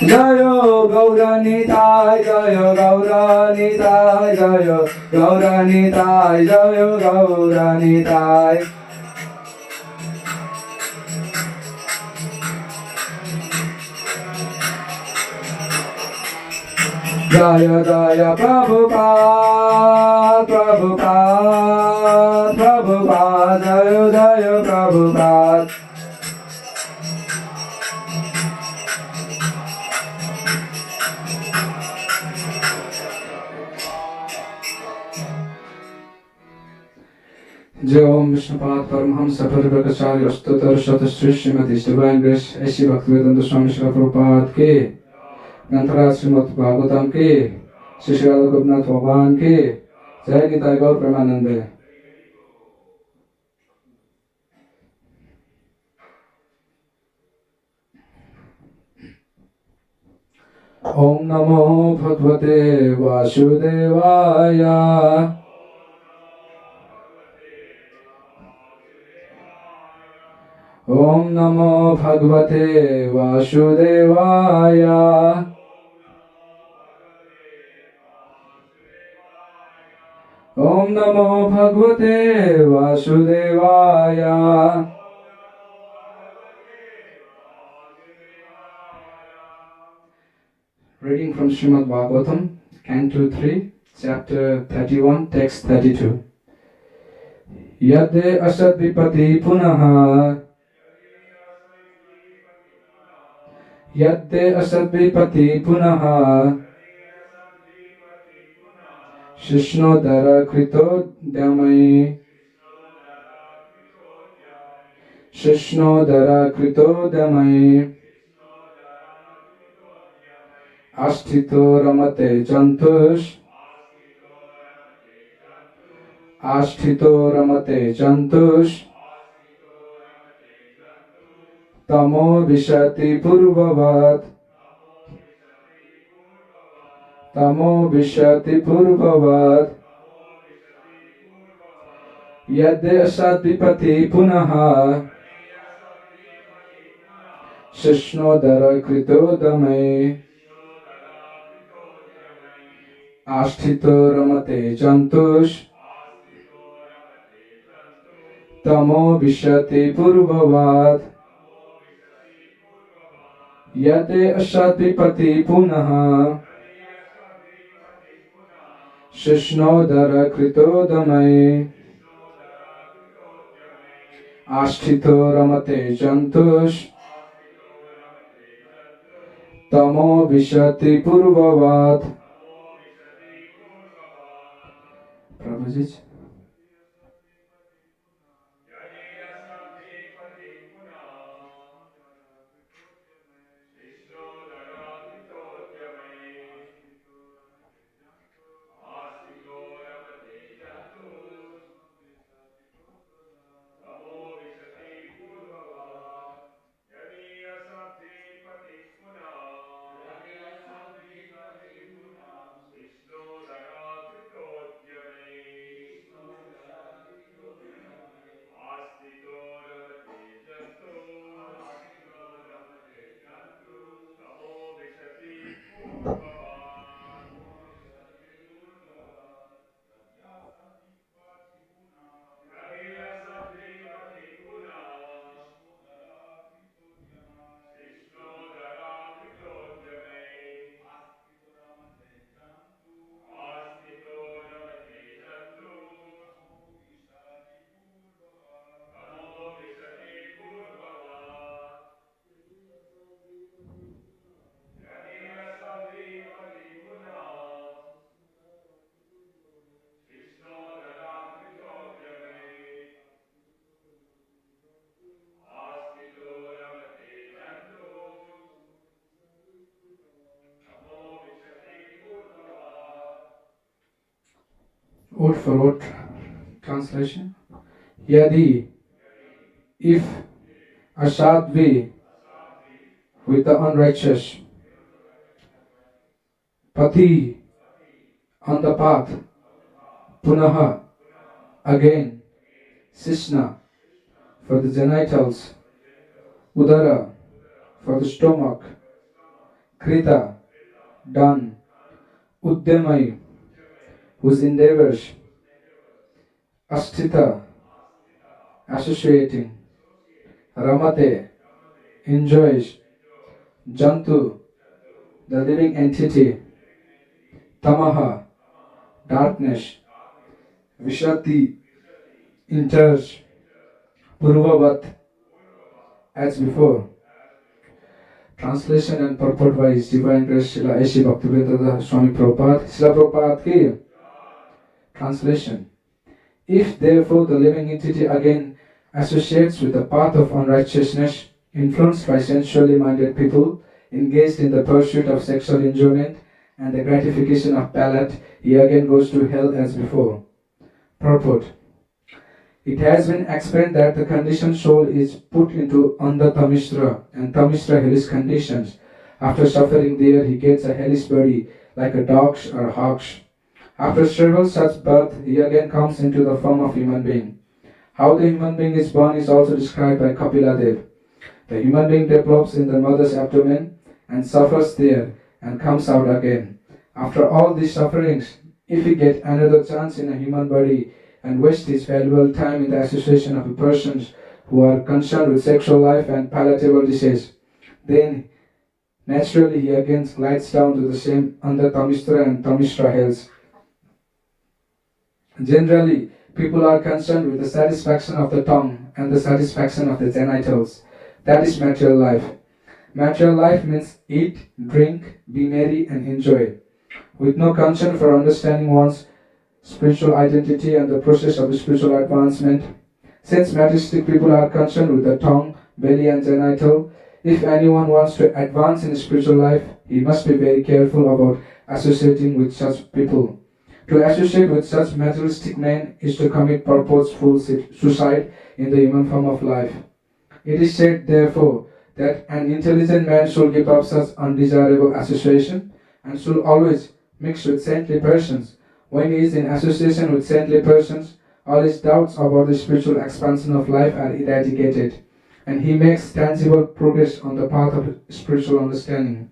Jayo Gauranitai, Jayo Gauranitai, Jayo Gauranitai, Jayo Gauranitai. Jaya Jaya Prabhupada, Prabhupada, Prabhupada, Jaya Jaya Prabhupada. Jai Om Vishnupad Paramhamsa Parivakacharya Astutar Shatashri Srimati Divine Grace A.C. Bhaktivedanta Swami Srila Prabhupada के ग्रंथराज श्रीमद् भागवतम के श्री श्री राधा गोपीनाथ भगवान के जय निताय गौर प्रेमानंद। ओम नमो भगवते वासुदेवाय। ओम नमो भगवते वासुदेवाय। ओम नमो भगवते वासुदेवाय। Reading from Srimad Bhagavatam, Canto 3, Chapter 31, Text 32. Yade asad vipati punaha. Yade asad vipati punaha. Shishnodara krito damai. Shishnodara krito damai. Asthito ramate jantush. Asthito ramate jantush. Tamo vishati purvavat. Tamo vishati purvavat. Yadde asadvipati punaha. Shishnodara krito damai. Asthito ramate jantush. Tamo vishati purvavat. Yate asadvipati punaha. Shishnodara krito damai. Asthito ramate jantush. Tamo vishati purvavat. Prabhuji. Word for word translation. Yadi, if a sadvi with the unrighteous, pati on the path, punaha again, sishna for the genitals, udara for the stomach, Krita, done. Udyamai, whose endeavors. Asthita, associating. Ramate, enjoys. Jantu, the living entity. Tamaha, darkness. Vishati, enters. Purvavat, as before. Translation and purport by His Divine Grace Srila A.C. Bhaktivedanta Swami Prabhupada. Srila Prabhupada ki translation. If therefore the living entity again associates with the path of unrighteousness, influenced by sensually minded people, engaged in the pursuit of sexual enjoyment and the gratification of palate, he again goes to hell as before. Purport. It has been explained that the conditioned soul is put into under Tamisra and Tamisra hellish conditions. After suffering there, he gets a hellish body like a dog's or hawk's. After several such births, he again comes into the form of human being. How the human being is born is also described by Kapila Dev. The human being develops in the mother's abdomen and suffers there and comes out again. After all these sufferings, if he get another chance in a human body and waste his valuable time in the association of persons who are concerned with sexual life and palatable disease, then naturally he again glides down to the same under Tamistra and Tamistra hells. Generally, people are concerned with the satisfaction of the tongue and the satisfaction of the genitals. That is material life. Material life means eat, drink, be merry and enjoy, with no concern for understanding one's spiritual identity and the process of spiritual advancement. Since materialistic people are concerned with the tongue, belly and genital, if anyone wants to advance in spiritual life, he must be very careful about associating with such people. To associate with such materialistic men is to commit purposeful suicide in the human form of life. It is said, therefore, that an intelligent man should give up such undesirable association and should always mix with saintly persons. When he is in association with saintly persons, all his doubts about the spiritual expansion of life are eradicated, and he makes tangible progress on the path of spiritual understanding.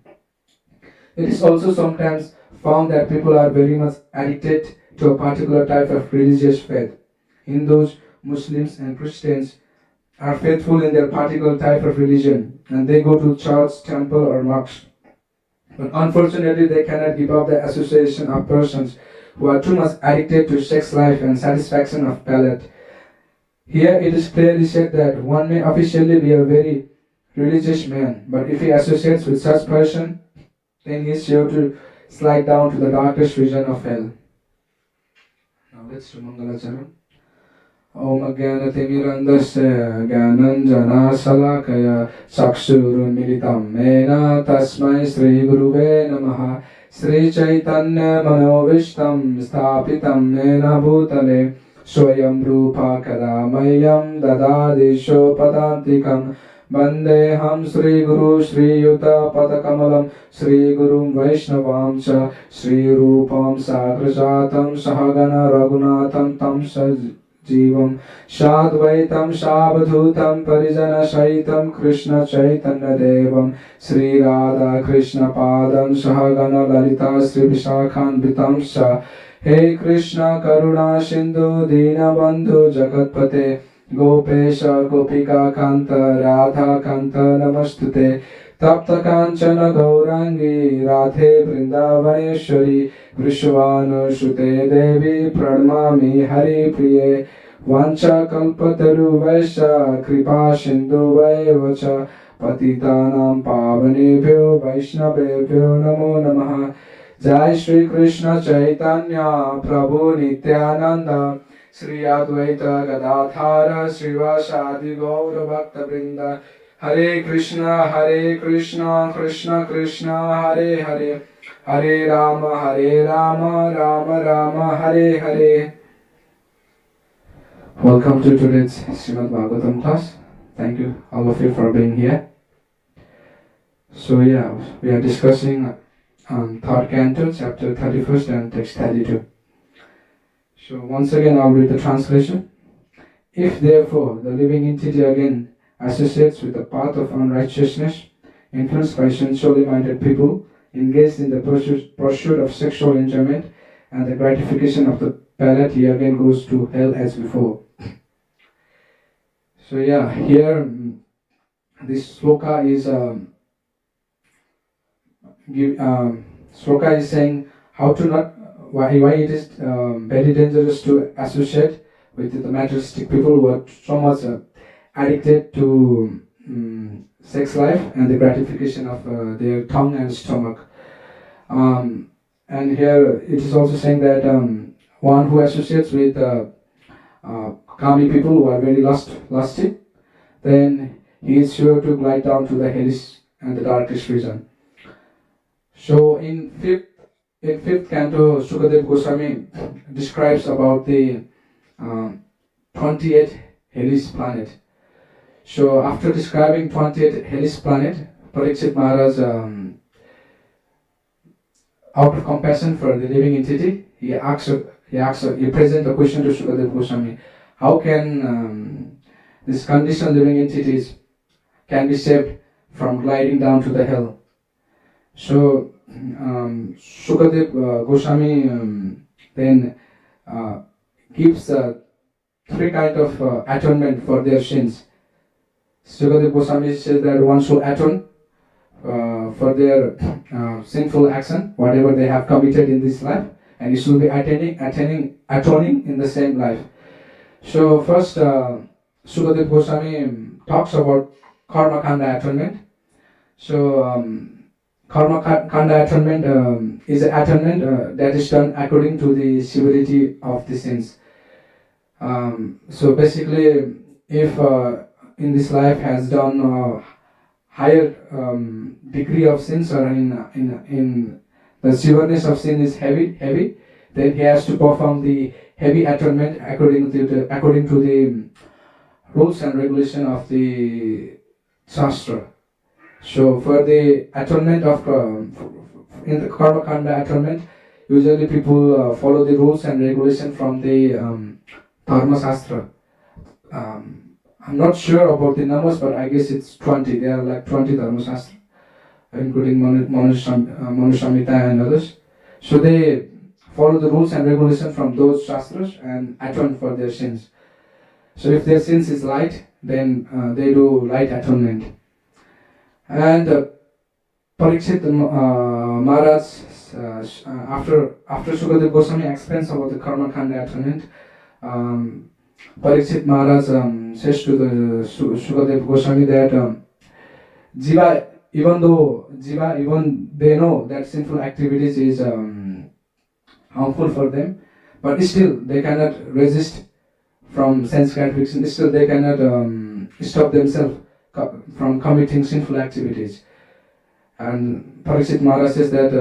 It is also sometimes found that people are very much addicted to a particular type of religious faith. Hindus, Muslims and Christians are faithful in their particular type of religion, and they go to church, temple or mosque. But unfortunately, they cannot give up the association of persons who are too much addicted to sex life and satisfaction of palate. Here it is clearly said that one may officially be a very religious man, but if he associates with such person, then he is sure to slide down to the darkest region of hell. Now let's do Mangalacharan. Om Ajnanatimirandasya Jnananjana Salakaya Chakshurunmilitam Mena Tasmai Sri Guruve Namaha Sri Chaitanya Manovishtam Sthapitam Mena Bhutale Swayam Rupa Kadamayam Dadadisho Padantikam Vandeham Sri Guru Sri Yuta Padakamalam Sri Gurum Vaishnavam Cha Sri Rupam Sagrajatam Sahagana Raghunatham Tam Jivam Shadvaitam Shabadhutam Parijana Shaitam Krishna Chaitanya Devam Sri Radha Krishna Padam Sahagana Lalita Sri Vishakhan Bitam Sha Hey Krishna Karuna Sindhu Dina Bandhu Jagatpate Gopesha Gopika Kanta Radha Kanta Namastute Tapta Kanchana Gaurangi Radhe Vrindavaneshwari Vrishvanu Shute Devi Pranamami Hari Priye Vancha Kalpataru Vaisha Kripa Sindhu Vaivacha Patitanam Pavanebhyo Vaishnavebhyo Namo Namaha Jai Shri Krishna Chaitanya Prabhu Nityananda Sri Advaita Gadadhara Srivasadi Gaura Bhakta Vrinda Hare Krishna Krishna Krishna Hare Hare Hare Rama Rama Rama Hare Hare. Welcome to today's Srimad Bhagavatam class. Thank you all of you for being here. So yeah, we are discussing on third canto, chapter 31st and text 32. So once again I'll read the translation. If therefore the living entity again associates with the path of unrighteousness, influenced by sensually minded people, engaged in the pursuit of sexual enjoyment and the gratification of the palate, he again goes to hell as before. So yeah, here this sloka is sloka is saying how to not why it is very dangerous to associate with the materialistic people who are so much addicted to sex life and the gratification of their tongue and stomach. And here it is also saying that one who associates with kami people who are very lusty, then he is sure to glide down to the hellish and the darkest region. So in fifth canto, Sukadev Goswami describes about the 28 hellish planet. So after describing 28 hellish planet, Parikshit Maharaj, out of compassion for the living entity, he presents a question to Sukadev Goswami: how can these conditioned living entities can be saved from gliding down to the hell? So Sukadev Goswami then gives three kind of atonement for their sins. Sukadev Goswami says that one should atone for their sinful action, whatever they have committed in this life, and he should be atoning in the same life. So first, Sukadev Goswami talks about karma kanda atonement. So karma kanda atonement is an atonement that is done according to the severity of the sins. So basically, if in this life has done higher degree of sins, or in the severeness of sin is heavy, then he has to perform the heavy atonement according to the rules and regulation of the Shastra. So for the atonement of in the karma kanda atonement, usually people follow the rules and regulation from the Dharma Shastra. I'm not sure about the numbers, but I guess it's 20. There are like 20 Dharma Shastra, including Manusamhita and others. So they follow the rules and regulations from those Shastras and atone for their sins. So if their sins is light, then they do light atonement. And Parikshit Maharaj, after Sukadev Goswami explains about the karma kanda atonement, Parikshit Maharaj says to the Sukadev Goswami that Jiva, even they know that sinful activities is harmful for them, but still they cannot resist from sense gratification. Still they cannot stop themselves from committing sinful activities. And Parikshit Maharaj says that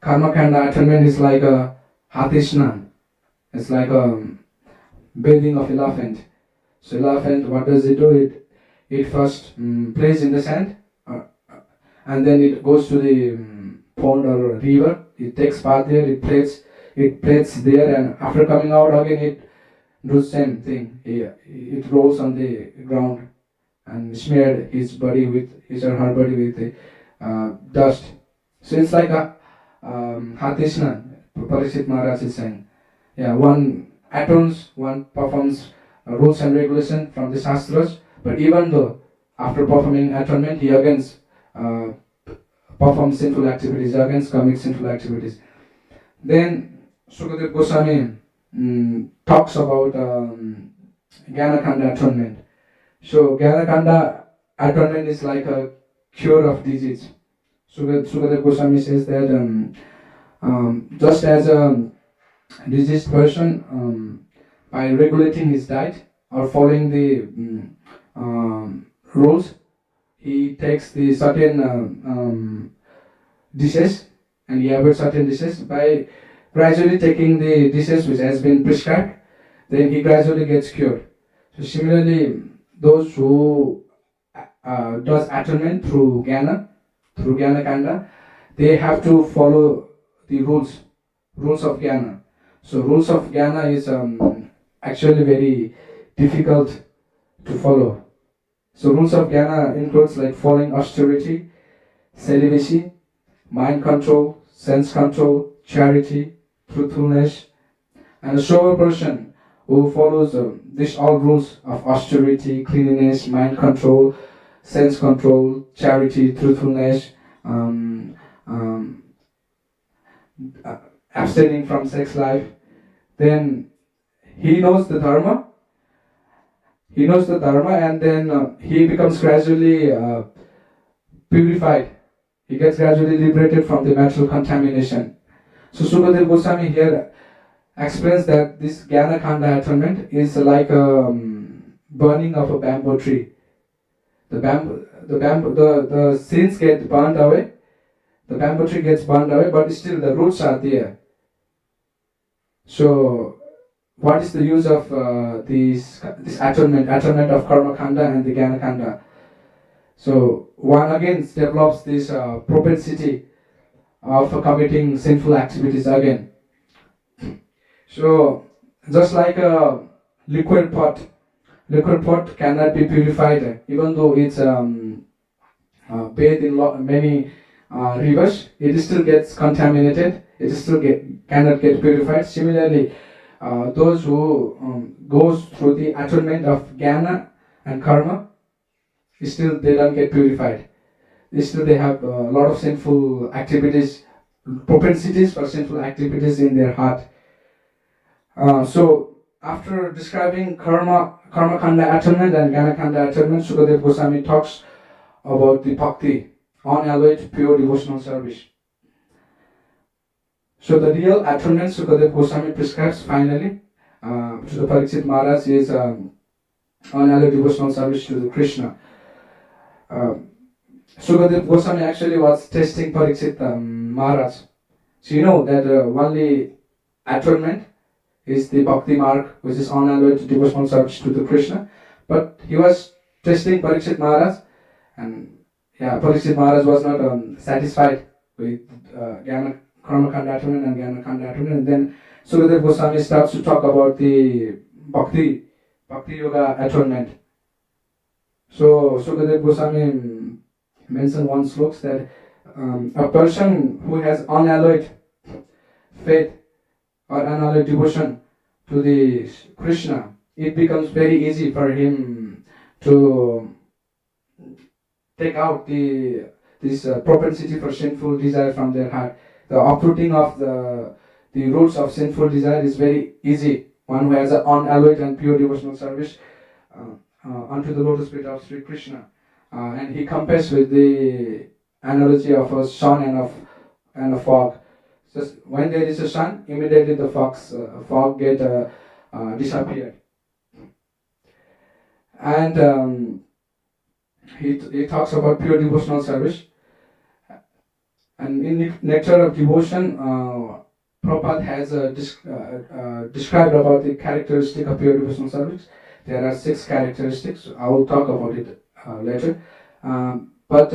karma kanda atonement is like a hathi. It's like a bathing of elephant. So elephant, what does it do? It first plays in the sand, and then it goes to the pond or river. It takes bath there. It plays there, and after coming out again, it does same thing. It rolls on the ground and smeared his body with his or her body with the dust. So it's like a hathi. Parikshit Maharaj is saying, yeah, one atones, one performs rules and regulation from the Shastras, but even though after performing atonement, he again performs sinful activities, again commits sinful activities. Then Sukadev Goswami talks about Jnana Kanda atonement. So Jnana Kanda atonement is like a cure of disease. Sukadev Goswami says that just as a diseased person, by regulating his diet or following the rules, he takes the certain dishes and he avoids certain dishes. By gradually taking the dishes which has been prescribed, then he gradually gets cured. So similarly, those who does atonement through Jnana Kanda, they have to follow the rules of Jnana. So rules of Jnana is actually very difficult to follow. So rules of Jnana includes like following austerity, celibacy, mind control, sense control, charity, truthfulness, and a sober person who follows these all rules of austerity, cleanliness, mind control, sense control, charity, truthfulness, um, um, abstaining from sex life, then he knows the dharma. He knows the dharma, and then he becomes gradually purified. He gets gradually liberated from the material contamination. So Sukadev Goswami here explains that this Jnana Khanda atonement is like a burning of a bamboo tree. The sins get burned away. The bamboo tree gets burned away, but still the roots are there. So, what is the use of this atonement of Karma Khanda and the Jnana Khanda? So, one again develops this propensity of committing sinful activities again. So, just like a liquid pot cannot be purified, even though it's bathed in many rivers, it still gets contaminated. It still cannot get purified. Similarly, those who goes through the atonement of Jnana and Karma, still they don't get purified. Still they have a lot of sinful activities, propensities for sinful activities in their heart. So after describing Karma Khanda atonement and Jnana Khanda atonement, Sukadev Goswami talks about the bhakti, unalloyed pure devotional service. So the real atonement Sukadev Goswami prescribes finally to the Parikshit Maharaj is unalloyed devotional service to the Krishna. Sukadev Goswami actually was testing Parikshit Maharaj. So you know that only atonement is the bhakti mark, which is unalloyed devotional service to the Krishna. But he was testing Parikshit Maharaj, and Parikshit Maharaj was not satisfied with Karma Khanda atonement and Jnana Khanda atonement. And then Sukadev Goswami starts to talk about the Bhakti Yoga atonement. So Sukadev Goswami mentioned one sloka that a person who has unalloyed faith or unalloyed devotion to the Krishna, it becomes very easy for him to take out this propensity for sinful desire from their heart. The uprooting of the roots of sinful desire is very easy. One who has an unalloyed and pure devotional service unto the lotus feet of Sri Krishna, and he compares with the analogy of a sun and a fog. So when there is a sun, immediately the fog get disappeared. And he talks about pure devotional service. And in Nectar of Devotion, Prabhupada has described about the characteristic of pure devotional service. There are 6 characteristics. I will talk about it later. But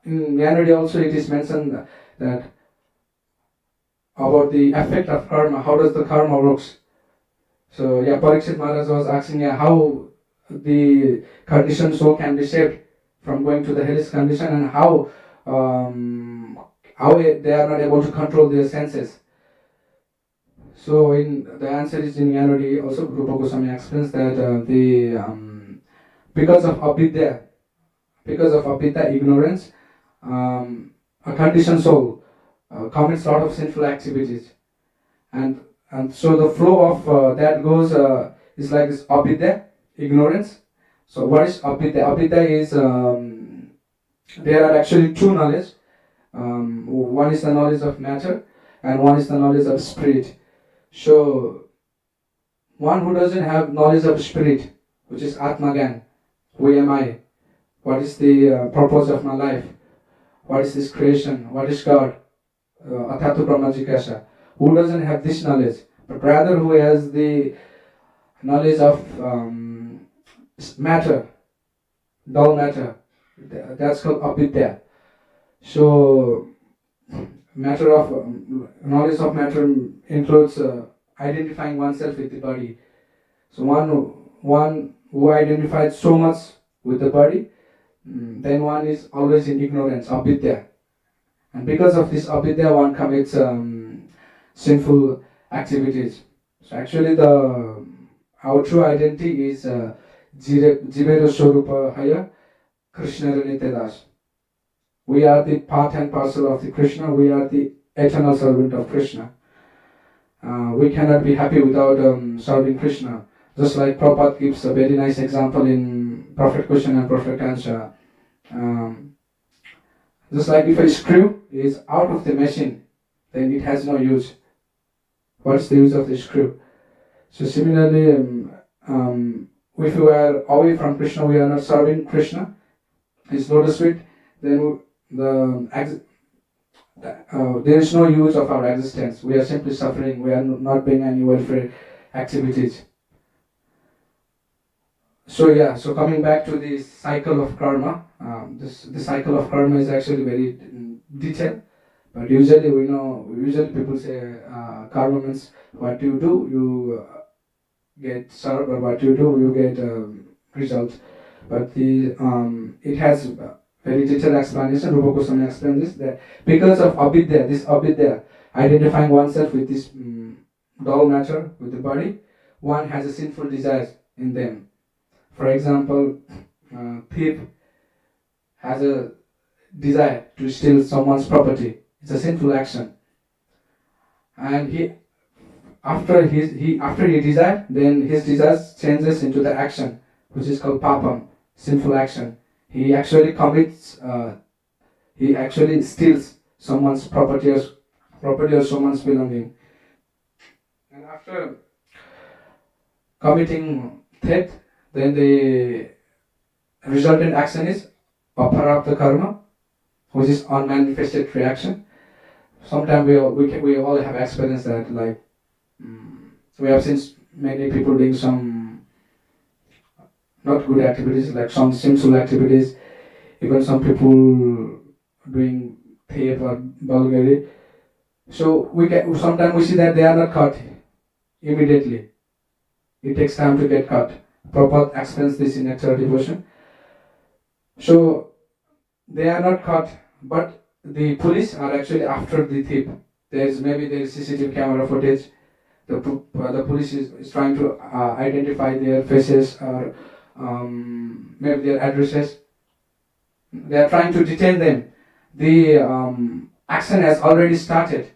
in Yanadi also it is mentioned that about the effect of karma. How does the karma works? So Parikshit Maharaj was asking how the conditioned soul can be saved from going to the hellish condition, and how they are not able to control their senses. So the answer is in Yanadi also. Rupa Goswami explains that because of avidya, ignorance, a conditioned soul commits a lot of sinful activities, and so the flow of that goes is like this avidya, ignorance. So what is avidya? Avidya is there are actually 2 knowledge. One is the knowledge of matter, and one is the knowledge of spirit. So one who doesn't have knowledge of spirit, which is Atmagan, who am I? What is the purpose of my life? What is this creation? What is God? Athatu Brahma Jikasha. Who doesn't have this knowledge, but rather who has the knowledge of matter, dull matter. That's called avidya. So matter of knowledge of matter includes identifying oneself with the body. So one who identified so much with the body, then one is always in ignorance, avidya. And because of this avidya, one commits sinful activities. So actually, our true identity is Jivera Swarupa Haya Krishna Nityadas. We are the part and parcel of the Krishna. We are the eternal servant of Krishna. We cannot be happy without serving Krishna. Just like Prabhupada gives a very nice example in Perfect Question and Perfect Answer. Just like if a screw is out of the machine, then it has no use. What's the use of the screw? So similarly, if we are away from Krishna, we are not serving Krishna, His lotus feet, then there is no use of our existence. We are simply suffering. We are not doing any welfare activities. So coming back to the cycle of karma, the cycle of karma is actually very detailed. But usually people say karma means what you do, you get served, or what you do, you get result. But it has very detailed explanation. Rupa Goswami explains this, that because of avidya, identifying oneself with this dull matter, with the body, one has a sinful desires in them. For example, thief has a desire to steal someone's property. It's a sinful action, and after he desire, then his desire changes into the action, which is called papam, sinful action. He actually steals someone's property or someone's belonging. And after committing theft, then the resultant action is aparabdha karma, which is unmanifested reaction. Sometimes we all have experienced that, like we have seen many people doing some not good activities, like some sinful activities, even some people doing theft or vulgarity. So sometimes we see that they are not caught immediately. It takes time to get caught. Prabhupada explains this in Nectar Devotion. So they are not caught, but the police are actually after the thief. There is CCTV camera footage. The police is trying to identify their faces, or maybe their addresses. They are trying to detain them. The action has already started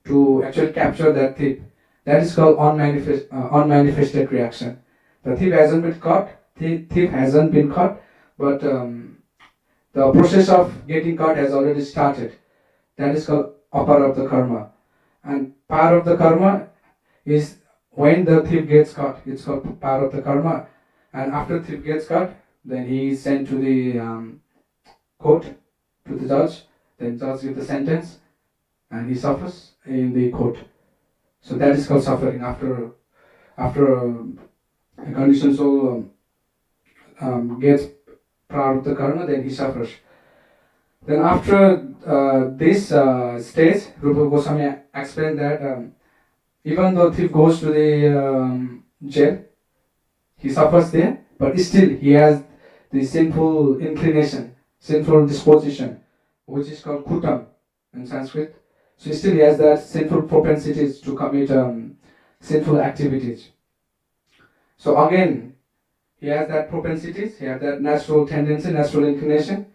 to actually capture that thief. That is called unmanifested reaction. The thief hasn't been caught, but the process of getting caught has already started. That is called aparabdha karma. And part of the karma is when the thief gets caught. It's called aparabdha karma. And after the thief gets caught, then he is sent to the court, to the judge. Then judge gives the sentence, and he suffers in the court. So that is called suffering. After a conditioned soul gets proud of the karma, then he suffers. Then after this stage, Rupa Goswami explained that even though thief goes to the jail, he suffers there, but still he has the sinful inclination, sinful disposition, which is called kutam in Sanskrit. So still he has that sinful propensities to commit sinful activities. So again, he has that propensities, he has that natural tendency, natural inclination.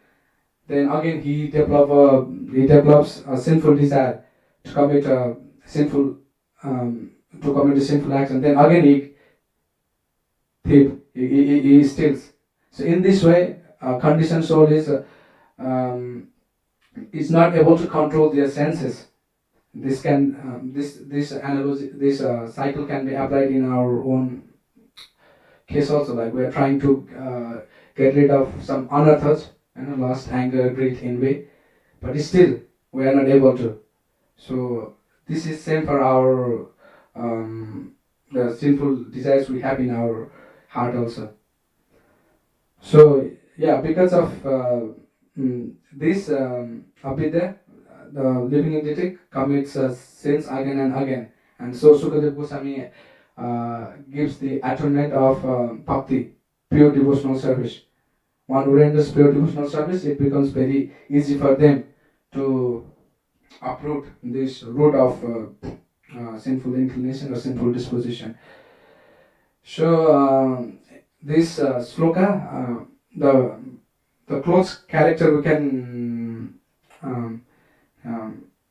Then again he develops a sinful desire to commit a sinful action. Then again he steals. So in this way, a conditioned soul is not able to control their senses. This analogy, this cycle can be applied in our own case also. Like we are trying to get rid of some anarthas, lust, anger, greed, envy, but still we are not able to. So this is same for our the sinful desires we have in our heart also. So yeah, because of this avidya, the living entity commits sins again and again, and so Sukadeva Goswami gives the atonement of bhakti, pure devotional service. one who renders pure devotional service, it becomes very easy for them to uproot this root of sinful inclination or sinful disposition. So this sloka, the close character we can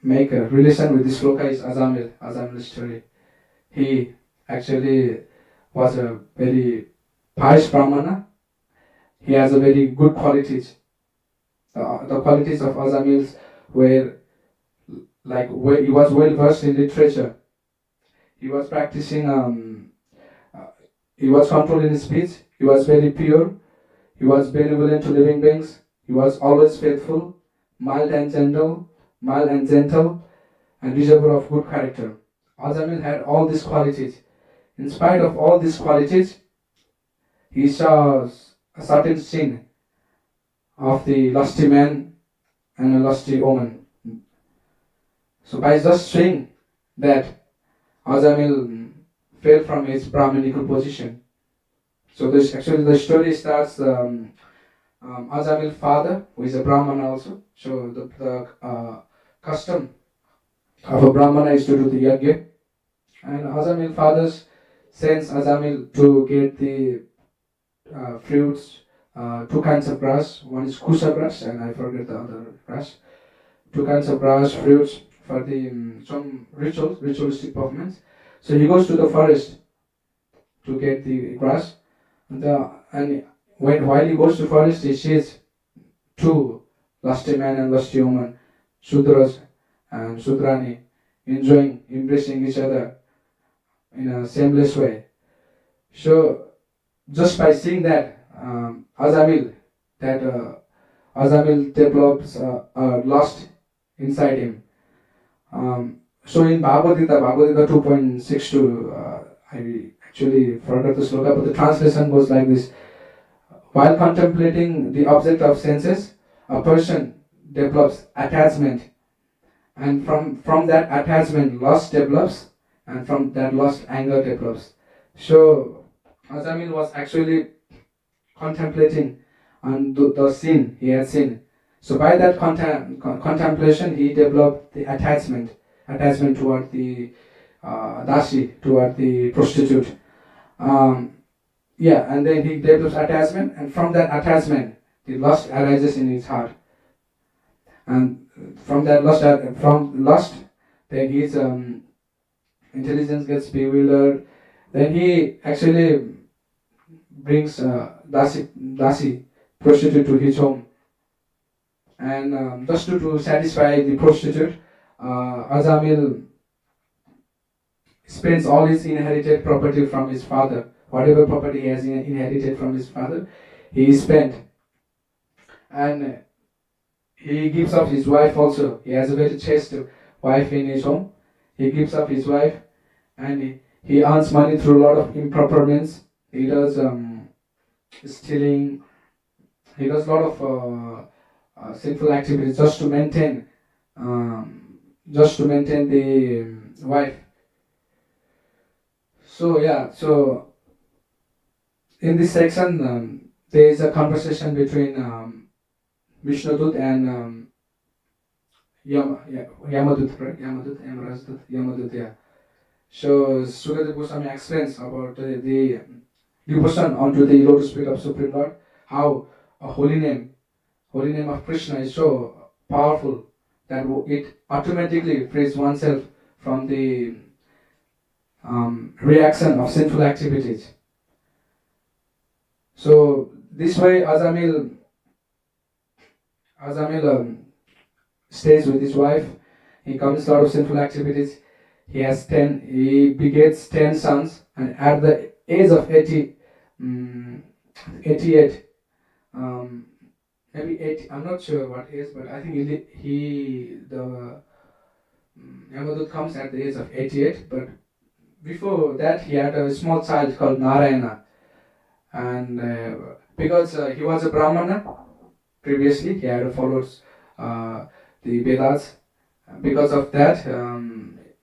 make a relation with this sloka is Azamil's story. He actually was a very pious brahmana. He has a very good qualities. The qualities of Azamil were like he was well versed in literature. He was practicing. He was controlling his speech. He was very pure. He was benevolent to living beings. He was always faithful, mild and gentle, and reservoir of good character. Azamil had all these qualities. In spite of all these qualities, he saw a certain sin of the lusty man and a lusty woman. So by just saying that, Azamil fell from his Brahminical position. So this actually the story starts. Azamil's father, who is a Brahmana also. So the custom of a Brahmana is to do the yajna, and Azamil fathers sends Azamil to get the fruits, two kinds of grass. One is kusa grass, and I forget the other grass. Two kinds of grass, fruits for the some ritualistic performance. So he goes to the forest to get the grass, and while he goes to forest, he sees two lusty man and lusty woman, Sudras and Sudrani, embracing each other in a shameless way. So just by seeing that, Azamil develops a lust inside him. So in Bhagavad Gita 2.62, I actually forgot the sloka, but the translation goes like this: while contemplating the object of senses, a person develops attachment, and from that attachment, lust develops, and from that lust, anger develops. So Azamil was actually contemplating on the sin he had seen. So by that contemplation, he developed the attachment toward the dasi, toward the prostitute. And then he develops attachment, and from that attachment, the lust arises in his heart. And from lust, then his intelligence gets bewildered. Then he actually brings dasi prostitute to his home, and just to satisfy the prostitute, Azamil spends all his inherited property from his father. Whatever property he has inherited from his father, he spent, and he gives up his wife also. He has a very chaste wife in his home. He gives up his wife, and he earns money through a lot of improper means. He does stealing. He does a lot of sinful activities just to maintain the wife. So in this section, there is a conversation between Vishnudut and Yamadut, right? Yamadut, yeah. So Sukadeva Goswami explains about the devotion onto the lotus feet of Supreme Lord, how a holy name of Krishna is so powerful that it automatically frees oneself from the reaction of sinful activities. So this way, Azamil stays with his wife. He commits a lot of sinful activities. He begets 10 sons, and at the age of 88, maybe 80, I'm not sure what age, but I think the Yamadut comes at the age of 88, but before that he had a small child called Narayana, and because he was a Brahmana previously, he had followed the Vedas. Because of that,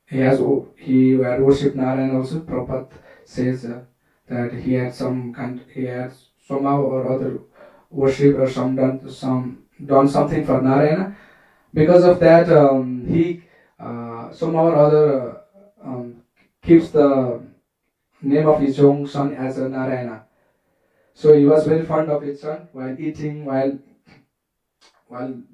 he had worshipped Narayana also. Prabhupada says that he had somehow or other worshipped or done something for Narayana. Because of that, he somehow or other keeps the name of his young son as a Narayana. So he was very fond of his son while eating, while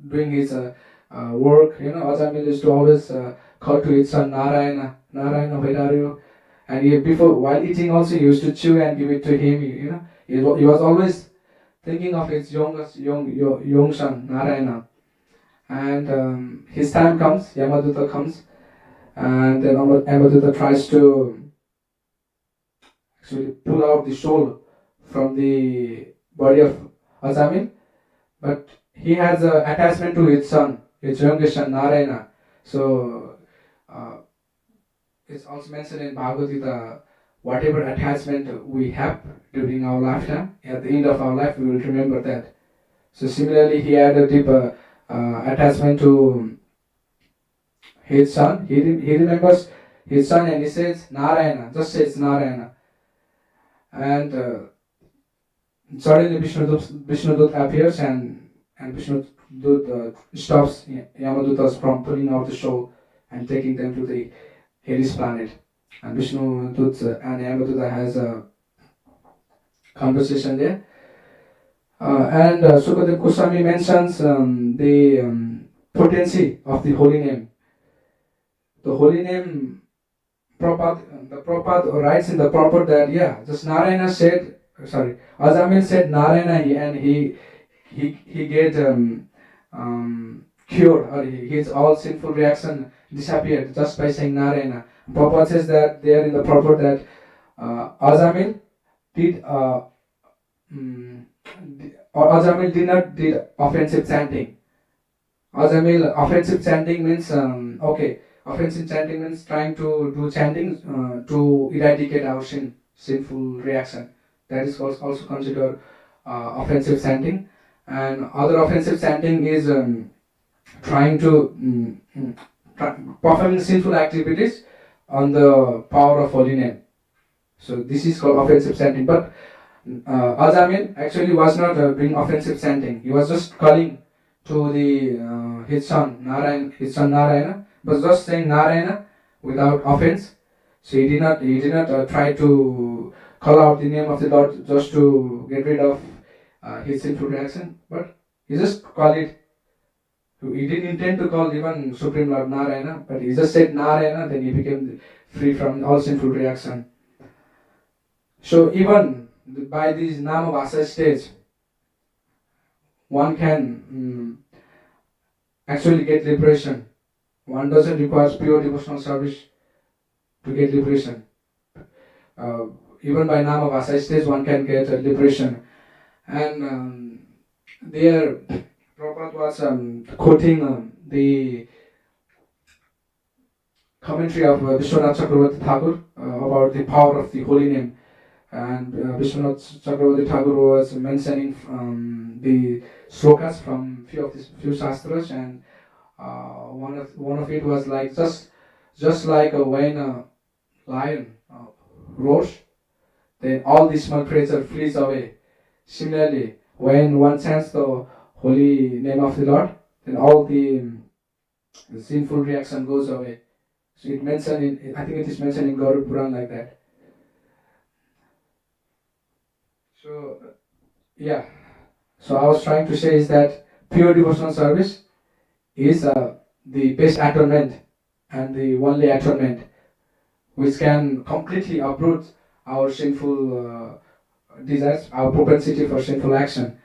doing his work. Ajamil used to always call to his son Narayana, Narayana, where are you? And before while eating also he used to chew and give it to him. He was always thinking of his young son Narayana. And his time comes, Yamaduta comes, and then Yamaduta tries to actually pull out the soul from the body of Ajamil, but he has an attachment to his son, his youngest son Narayana. So it's also mentioned in Bhagavad Gita, whatever attachment we have during our lifetime, at the end of our life we will remember that. So similarly, he had a deep attachment to his son. He remembers his son and he says Narayana, just says Narayana. And suddenly Vishnudut appears and Vishnudut stops Yamadutas from pulling out the soul and taking them to the Hades planet. And Vishnudut and Yamaduta has a conversation there. And Sukadev Goswami mentions the potency of the holy name. The holy name, Prabhupada writes in the Prabhupada that just Narayana said, Ajamil said Narayana, and he get cured, or his all sinful reaction disappeared just by saying Narayana. Prabhupada says that there in the Prabhupada that Ajamil did. Ajamil did not did offensive chanting. Ajamil offensive chanting means offensive chanting means trying to do chanting to eradicate our sinful reaction. That is also considered offensive chanting. And other offensive chanting is trying to performing sinful activities on the power of holy name. So this is called offensive chanting. But Ajamil actually was not doing offensive chanting. He was just calling to the his son Narayana, but just saying Narayana without offense. So he did not try to call out the name of the Lord just to get rid of his sinful reaction, but he just called it. He didn't intend to call even Supreme Lord Narayana, but he just said Narayana, then he became free from all sinful reaction. So even by this Namavasa stage, one can actually get liberation. One doesn't require pure devotional service to get liberation. Even by Namavasa stage, one can get liberation. And there, Prabhupada was quoting the commentary of Vishwanath Chakravarti Thakur about the power of the holy name. And Vishwanath Chakravarti Thakur was mentioning the slokas from few shastras, and one of it was like just like when a lion roars, then all the small creature flees away. Similarly, when one chants the holy name of the Lord, then all the sinful reaction goes away. So it mentioned I think it is mentioned in Garuda Puran like that. So so I was trying to say is that pure devotional service is the best atonement and the only atonement which can completely uproot our sinful desires, our propensity for sinful action.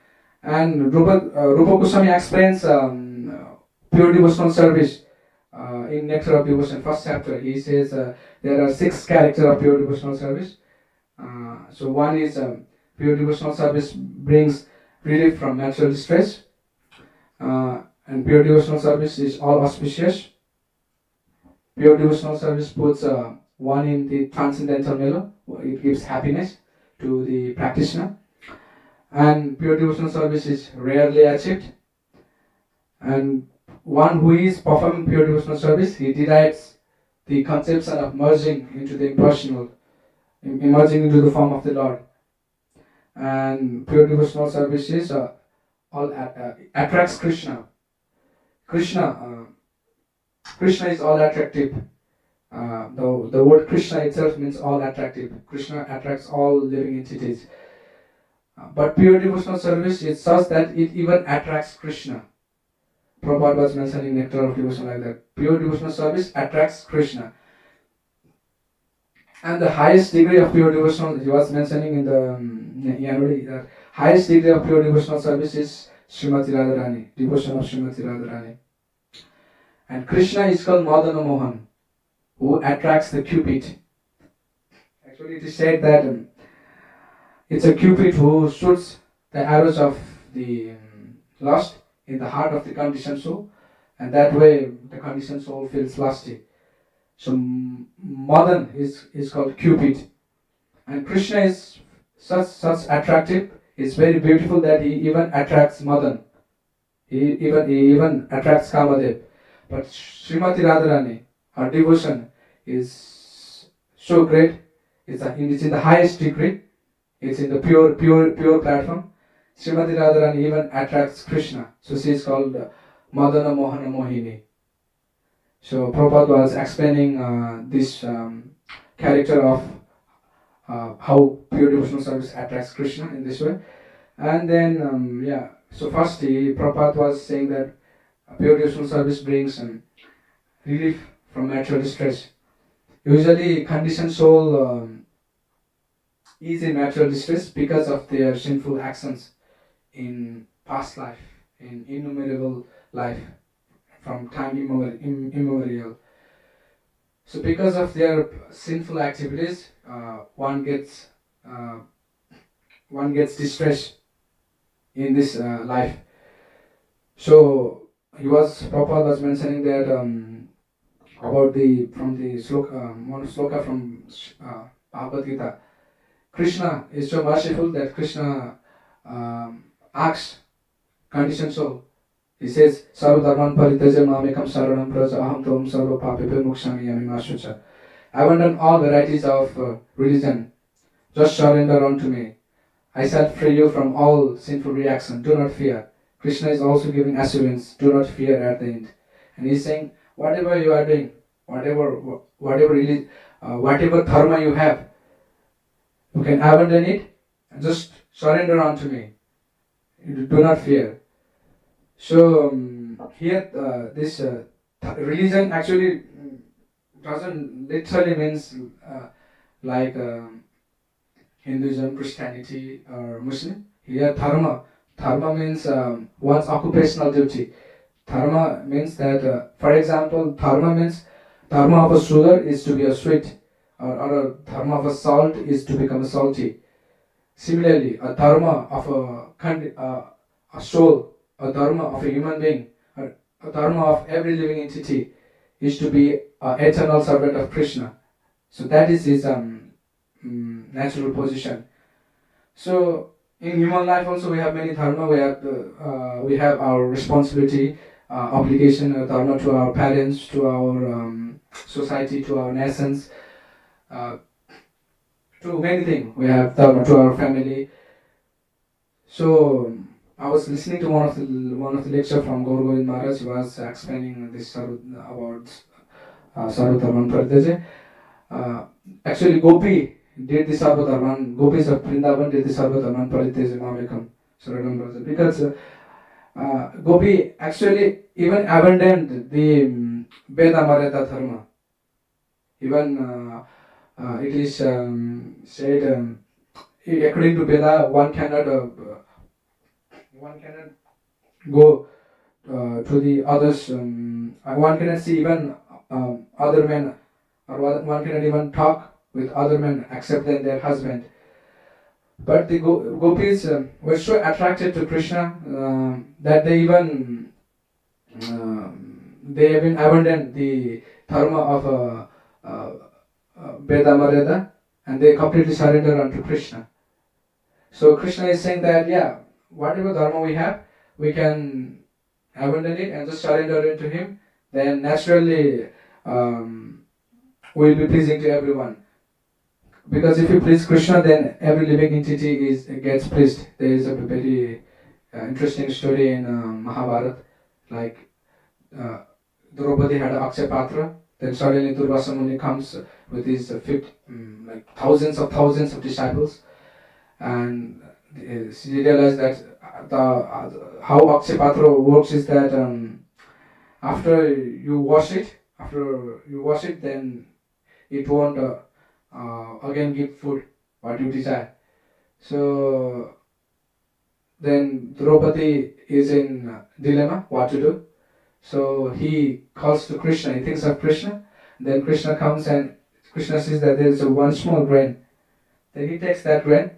And Rupa Goswami explains pure devotional service in Nectar of Devotion, first chapter. He says there are 6 characters of pure devotional service. So one is pure devotional service brings relief from material distress, and pure devotional service is all auspicious. Pure devotional service puts one in the transcendental mellow. It gives happiness to the practitioner. And pure devotional service is rarely achieved. And one who is performing pure devotional service, he derives the conception of merging into the impersonal, emerging into the form of the Lord. And pure devotional service is attracts Krishna. Krishna is all attractive. The word Krishna itself means all attractive. Krishna attracts all living entities. But pure devotional service is such that it even attracts Krishna. Prabhupada was mentioning Nectar of Devotion like that. Pure devotional service attracts Krishna. And the highest degree of pure devotional, he was mentioning in the Yanodi, that highest degree of pure devotional service is Srimati Radharani, devotion of Srimati Radharani. And Krishna is called Madana Mohan, who attracts the Cupid. Actually, it is said that it's a Cupid who shoots the arrows of the lust in the heart of the conditioned soul, and that way the conditioned soul feels lusty. So Madan is called Cupid, and Krishna is such attractive. It's very beautiful that he even attracts Madan. He even attracts Kamadev. But Srimati Radharani, her devotion is so great. It's in the highest degree. It's in the pure platform. Srimati Radharani even attracts Krishna. So she is called Madana Mohana Mohini. So Prabhupada was explaining this character of how pure devotional service attracts Krishna in this way. And then, so firstly, Prabhupada was saying that pure devotional service brings relief from material distress. Usually, conditioned soul is in material distress because of their sinful actions in past life, in innumerable life, from time immemorial. So because of their sinful activities, one gets distressed in this life. So Prabhupada was mentioning that about from the sloka, one sloka from Bhagavad Gita. Krishna is so merciful that Krishna asks conditioned soul. He says, Sarva dharman parityaja mamekam saranam praja aham tvam sarva papepe mokshami yamimasucha. Abandon all varieties of religion. Just surrender unto me. I shall free you from all sinful reaction. Do not fear. Krishna is also giving assurance. Do not fear at the end. And he is saying, whatever you are doing, whatever dharma you have, you can abandon it and just surrender unto me. Do not fear. So here this religion actually doesn't literally means like Hinduism, Christianity or Muslim. Here dharma means one's occupational duty. Dharma means that, for example, dharma of a sugar is to be a sweet, or a dharma of a salt is to become a salty. Similarly, a dharma of a soul, a dharma of a human being, or a dharma of every living entity is to be an eternal servant of Krishna. So that is his natural position. So in human life also we have many dharma. We have our responsibility, obligation, dharma to our parents, to our society, to our nations, to many things. We have dharma to our family. So I was listening to one of the lecture from Gaur Govind Maharaj. He was explaining this about Sarva Dharman Parityaja. Actually, Gopi did the Sarva Dharman. Gopis of Vrindavan did the Sarva Dharman Parityaja Mamekam Saranam Braja, because Gopi actually even abandoned the Veda Maryada Dharma. Even it is said, according to Veda, one cannot go to the others. One cannot see even other men, or one cannot even talk with other men except than their husband. But the gopis were so attracted to Krishna that they even abandoned the dharma of Veda Maryada, and they completely surrender unto Krishna. So Krishna is saying that, whatever dharma we have, we can abandon it and just surrender it to Him. Then naturally we'll be pleasing to everyone. Because if you please Krishna, then every living entity gets pleased. There is a very interesting story in Mahabharata. Like uh, Draupadi had Akshay Patra. Then suddenly Durvasa Muni comes with his like thousands of disciples, and she realized that how Akshay Patra works is that after you wash it, then it won't again give food what you desire. So then Draupadi is in dilemma what to do. So he calls to Krishna. He thinks of Krishna. Then Krishna comes and Krishna sees that there is a one small grain. Then he takes that grain.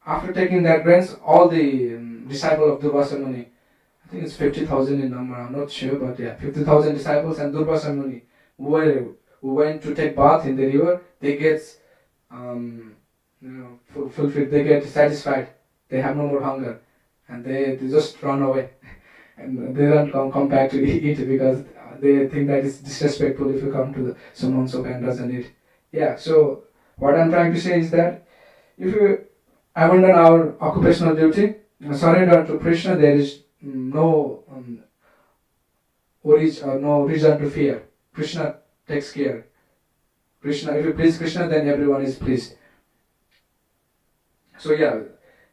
After taking that grains, all the disciple of Durvasa Muni, I think it's 50,000 in number, I'm not sure, but yeah, 50,000 disciples and Durvasa Muni who went to take bath in the river, they get fulfilled, they get satisfied, they have no more hunger, and they just run away. And they don't come back to eat because they think that it's disrespectful if you come to someone so and doesn't eat. Yeah, so what I'm trying to say is that if you abandon our occupational duty, surrender to Krishna, there is no no reason to fear. Krishna takes care. Krishna, if you please Krishna, then everyone is pleased. So yeah,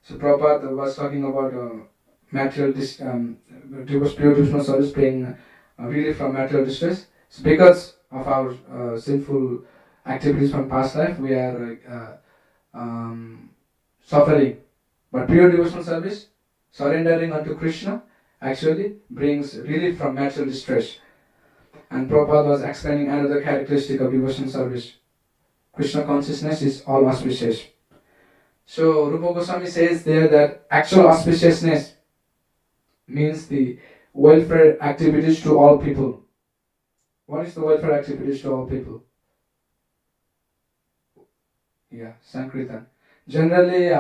so Prabhupada was talking about material pure devotional service being relief from material distress. So because of our sinful activities from past life, we are suffering. But pure devotional service, surrendering unto Krishna, actually brings relief from material distress. And Prabhupada was explaining another characteristic of devotional service. Krishna consciousness is all auspicious. So Rupa Goswami says there that actual auspiciousness means the welfare activities to all people. What is the welfare activities to all people? Yeah, Sankirtan. Generally,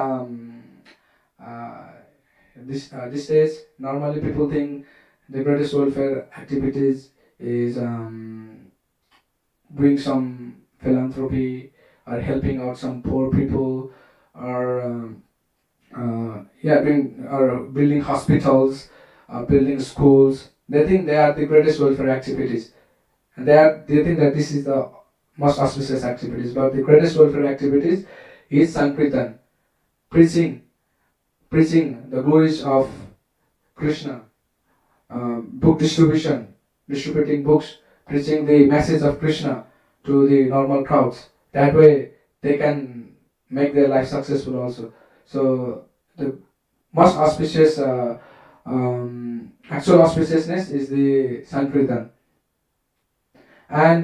these days, normally people think the greatest welfare activities is doing some philanthropy or helping out some poor people or building hospitals, building schools. They think they are the greatest welfare activities, and they think that this is the most auspicious activities. But the greatest welfare activities is Sankirtan, preaching the glories of Krishna, book distribution, distributing books, preaching the message of Krishna to the normal crowds. That way they can make their life successful also. So the most auspicious, actual auspiciousness is the Sankirtan. And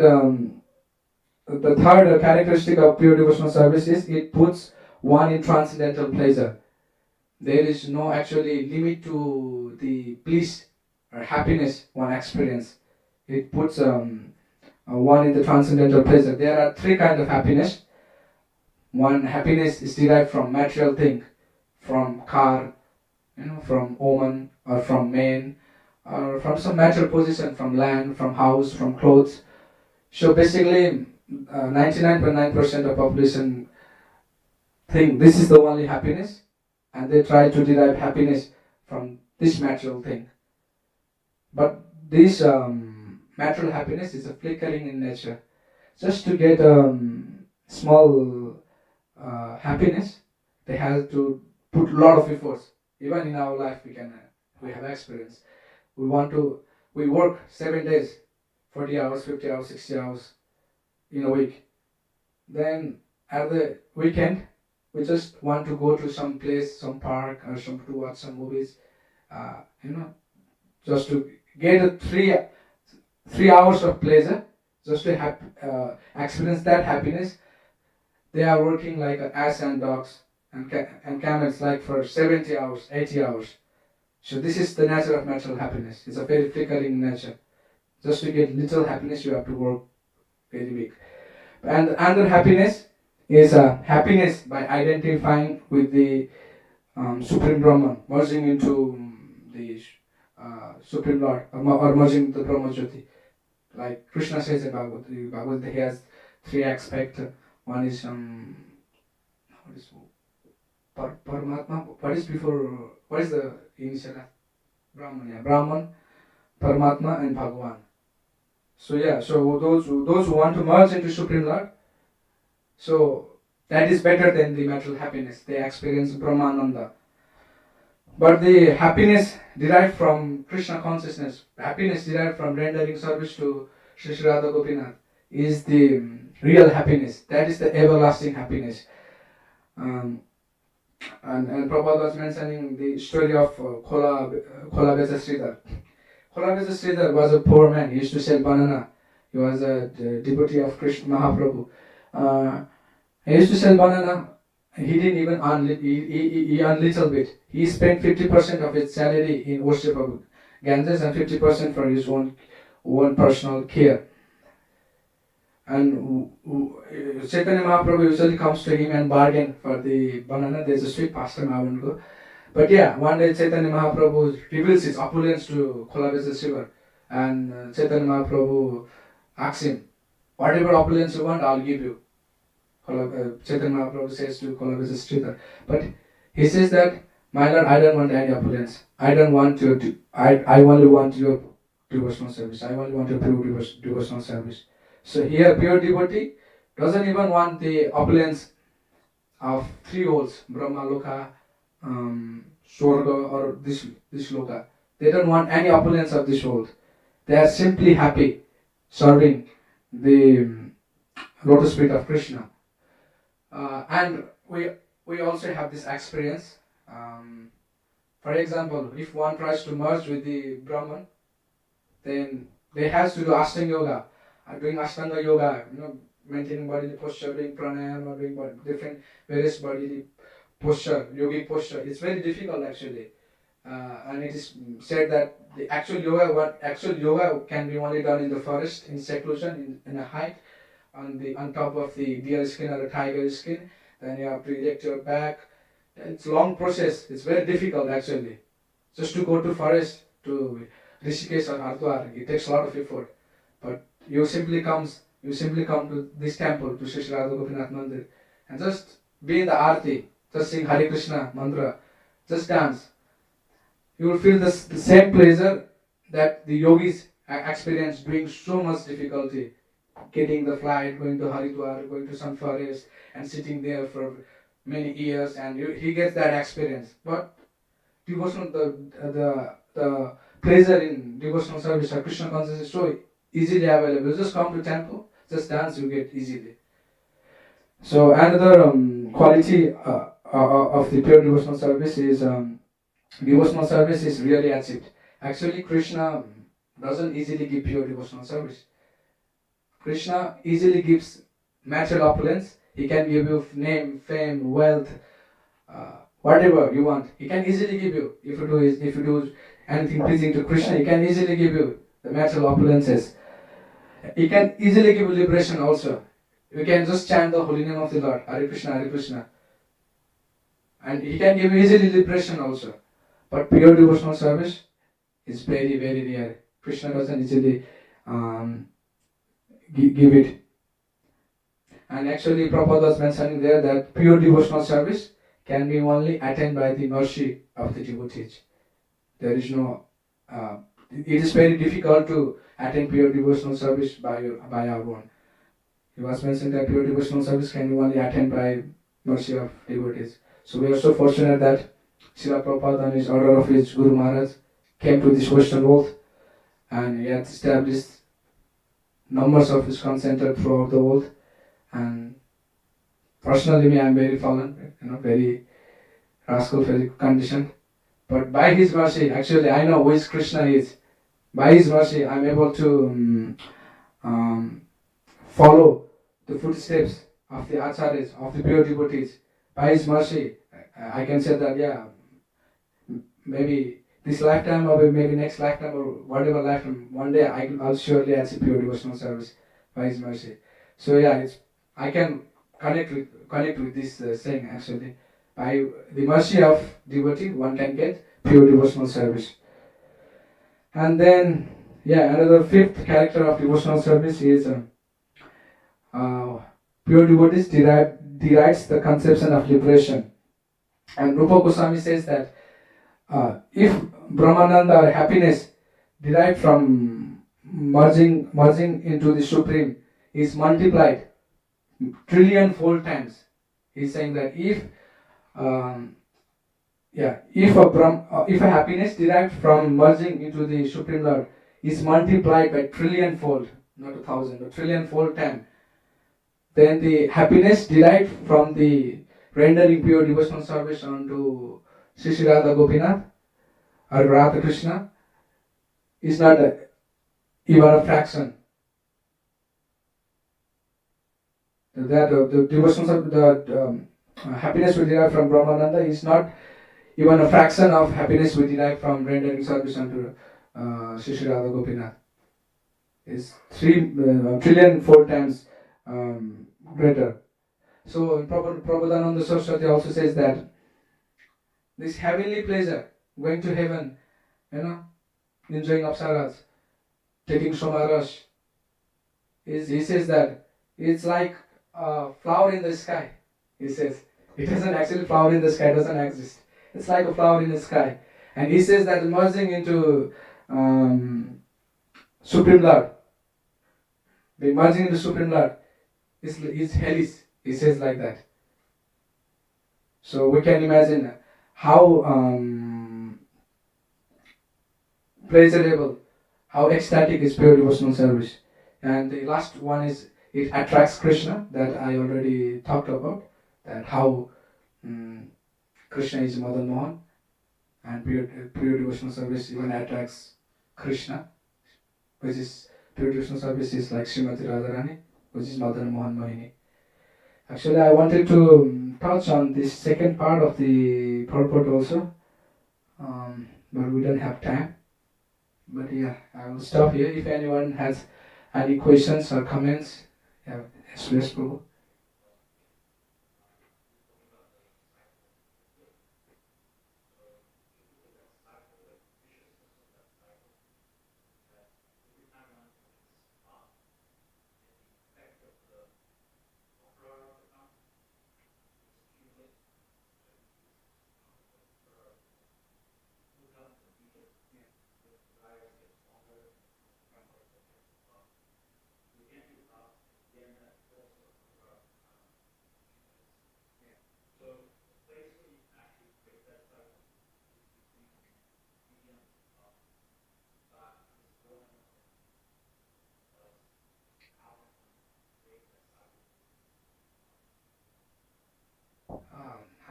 the third characteristic of pure devotional service is it puts one in transcendental pleasure. There is no actually limit to the bliss or happiness one experience. It puts one in the transcendental pleasure. There are three kinds of happiness. One happiness is derived from material thing, from car, from woman or from man, or from some material position, from land, from house, from clothes. So basically, 99.9% of population think this is the only happiness, and they try to derive happiness from this material thing. But this material happiness is a flickering in nature. Just to get small happiness, they have to put a lot of efforts. Even in our life, we have experience. We work 7 days, 40 hours, 50 hours, 60 hours in a week. Then at the weekend, we just want to go to some place, some park, or to watch some movies. Just to get a 3 hours of pleasure, just to experience that happiness. They are working like ass and dogs and camels like for 70 hours, 80 hours. So this is the nature of material happiness. It's a very flickering nature. Just to get little happiness, you have to work very big. And another happiness is happiness by identifying with the Supreme Brahman, merging into the Supreme Lord, or merging the Brahma Jyoti. Like Krishna says in Bhagavad, he has three aspects. One is Paramatma. What is the initial? Brahman. Yeah, Brahman, Paramatma, and Bhagwan. So yeah, so those who want to merge into Supreme Lord, so that is better than the material happiness. They experience Brahmananda. But the happiness derived from Krishna consciousness, happiness derived from rendering service to Sri Sri Radha Gopinath is the real happiness. That is the everlasting happiness. Um, and Prabhupada was mentioning the story of Khola Beja Sridhar. Khola Beja Sridhar was a poor man. He used to sell banana. He was a devotee of Krishna Mahaprabhu. He used to sell banana. He didn't even earn, he earned little bit. He spent 50% of his salary in worship of Ganges and 50% for his own personal care. And Chaitanya Mahaprabhu usually comes to him and bargain for the banana. There's a sweet pastime I won't go. But yeah, one day Chaitanya Mahaprabhu reveals his opulence to Khola Beja Sridhar. And Chaitanya Mahaprabhu asks him, whatever opulence you want, I'll give you. Chaitanya Mahaprabhu says to Khola Beja Sridhar. But he says that, my Lord, I don't want any opulence. I don't want your, I only want your devotional service. I only want your pure devotional service. So here, pure devotee doesn't even want the opulence of three worlds, Brahma Loka, Swarga, or this Loka. They don't want any opulence of this world. They are simply happy serving the lotus feet of Krishna. And we also have this experience. For example, if one tries to merge with the Brahman, then they have to do Ashtanga Yoga. Doing Ashtanga Yoga, maintaining bodily posture, doing pranayama, or doing different various bodily posture, yogic posture. It's very difficult actually. And it is said that the actual yoga can be only done in the forest, in seclusion, in a height, on top of the deer skin or a tiger skin. Then you have to erect your back. It's a long process. It's very difficult actually. Just to go to forest, to Rishikesh or Hardwar, it takes a lot of effort. But you simply come to this temple, to Sri Sri Radha Gopinath Mandir, and just be in the Aarti, just sing Hare Krishna mantra, just dance. You will feel the same pleasure that the yogis experience doing so much difficulty, getting the flight, going to Haridwar, going to some forest, and sitting there for many years, and he gets that experience. But devotional, the pleasure in devotional service or Krishna consciousness is so easily available. Just come to temple, just dance, you get easily. So another quality of the pure devotional service is devotional service is really achieved. Actually, Krishna doesn't easily give pure devotional service. Krishna easily gives material opulence. He can give you name, fame, wealth, whatever you want. He can easily give you. If you do anything pleasing to Krishna, he can easily give you the material opulences. He can easily give you liberation also. You can just chant the holy name of the Lord, Hare Krishna, Hare Krishna. And he can give you easily liberation also. But pure devotional service is very, very rare. Krishna doesn't easily give it. And actually Prabhupada was mentioning there that pure devotional service can be only attained by the mercy of the devotees. There is no, it is very difficult to attain pure devotional service by our own. He was mentioning that pure devotional service can be only attained by mercy of devotees. So we are so fortunate that Srila Prabhupada, on his order of his Guru Maharaj, came to this Western world, and he had established numbers of ISKCON centers throughout the world. And personally, I am very fallen, very rascal, very conditioned. But by his mercy, actually, I know who is Krishna is. By his mercy, I am able to follow the footsteps of the acharyas, of the pure devotees. By his mercy, I can say that, yeah, maybe this lifetime or maybe next lifetime or whatever lifetime, one day I'll surely achieve pure devotional service by his mercy. So yeah, I can connect with this saying actually. By the mercy of devotee, one can get pure devotional service. And then, yeah, another fifth character of devotional service is pure devotees derides the conception of liberation. And Rupa Goswami says that if Brahmananda or happiness derived from merging into the Supreme is multiplied trillion fold times, he's saying that um, if a happiness derived from merging into the Supreme Lord is multiplied by trillion fold, not 1,000, but trillion fold time, then the happiness derived from the rendering pure devotional service unto Sri Sri Radha Gopinath or Radha Krishna is not even a fraction. That the devotional happiness we derive from Brahmananda is not even a fraction of happiness we derive from rendering service unto Sri Sri Radha Gopinath. Is 3 trillion fold times greater. So Prabhupada Saraswati also says that this heavenly pleasure, going to heaven, enjoying apsaras, taking somaras, he says that it's like a flower in the sky. He says it doesn't actually flower in the sky, doesn't exist. It's like a flower in the sky, and he says that merging into Supreme Lord, the merging into Supreme Lord is hellish. He says like that. So we can imagine how pleasurable, how ecstatic is pure devotional service. And the last one is it attracts Krishna, that I already talked about, that how Krishna is Madan Mohan, and pure devotional service even attracts Krishna, which is pure devotional service is like Srimati Radharani, which is Madan Mohan Mohini. Actually, I wanted to touch on this second part of the purport also, but we don't have time. But yeah, I will stop here. If anyone has any questions or comments, yeah, yes, Prabhu.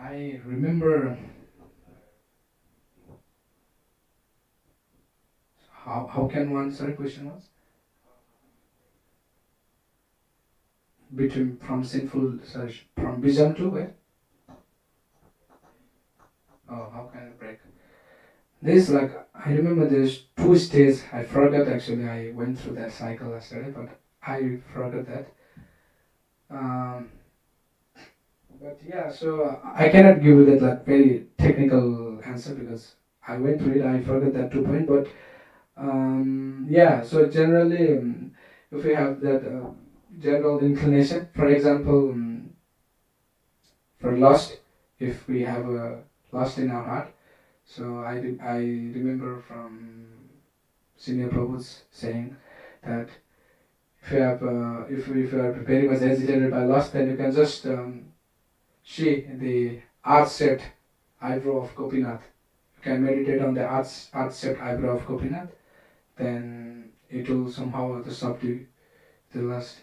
I remember how can one, sorry, question was? Between from sinful, sorry, from vision to where? Oh, how can I break? This like I remember there's two stages. I forgot actually. I went through that cycle yesterday, but I forgot that. Um, but yeah, so I cannot give you that like very technical answer because I went through it. I forgot that 2 point, but yeah. So generally, if we have that general inclination, for example, for lust, if we have a lust in our heart, so I remember from senior Prabhu's saying that if you have if you are very much agitated by lust, then you can just see the arch-shaped eyebrow of Gopinath. You can meditate on the arch-shaped eyebrow of Gopinath. Then it will somehow subdue the lust.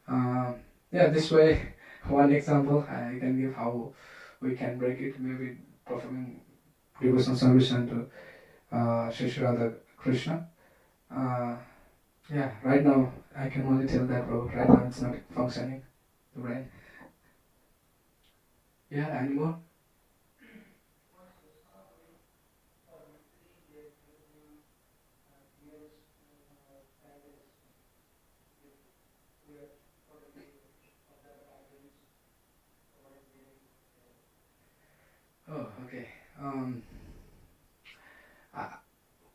Yeah, this way, one example I can give how we can break it. Maybe performing devotional service unto Sri Sri Radha Krishna. Yeah, right now I can only tell that, bro. Right now it's not functioning, the brain. Yeah, any more? Oh, okay. Uh,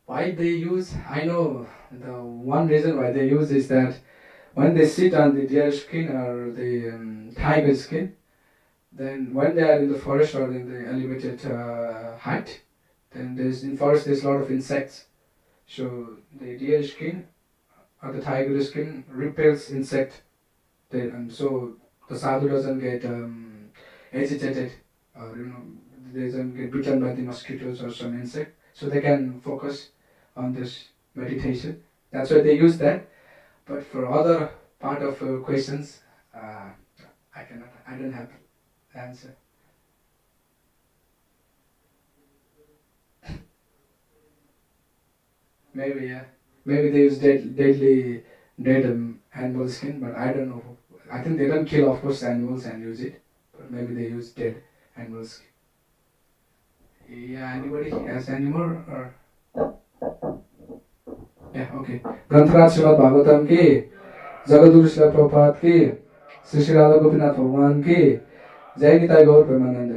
why they use? I know the one reason why they use is that when they sit on the deer skin or the tiger skin, Then when they are in the forest or in the elevated height, then in forest there's a lot of insects. So the deer skin or the tiger skin repels insect. And so the sadhu doesn't get agitated or they doesn't get bitten by the mosquitoes or some insect. So they can focus on this meditation. That's why they use that. But for other part of questions, I don't have answer. Maybe, yeah. Maybe they use dead animal skin, but I don't know. I think they don't kill, of course, animals and use it, but maybe they use dead animal skin. Yeah, anybody has any more? Or yeah, okay. ग्रंथराज Shrimad Bhagavatam की जगतगुरु श्रील प्रभुपाद की श्री श्री राधा गोपीनाथ भगवान की जय गीता गौर प्रेमानंद।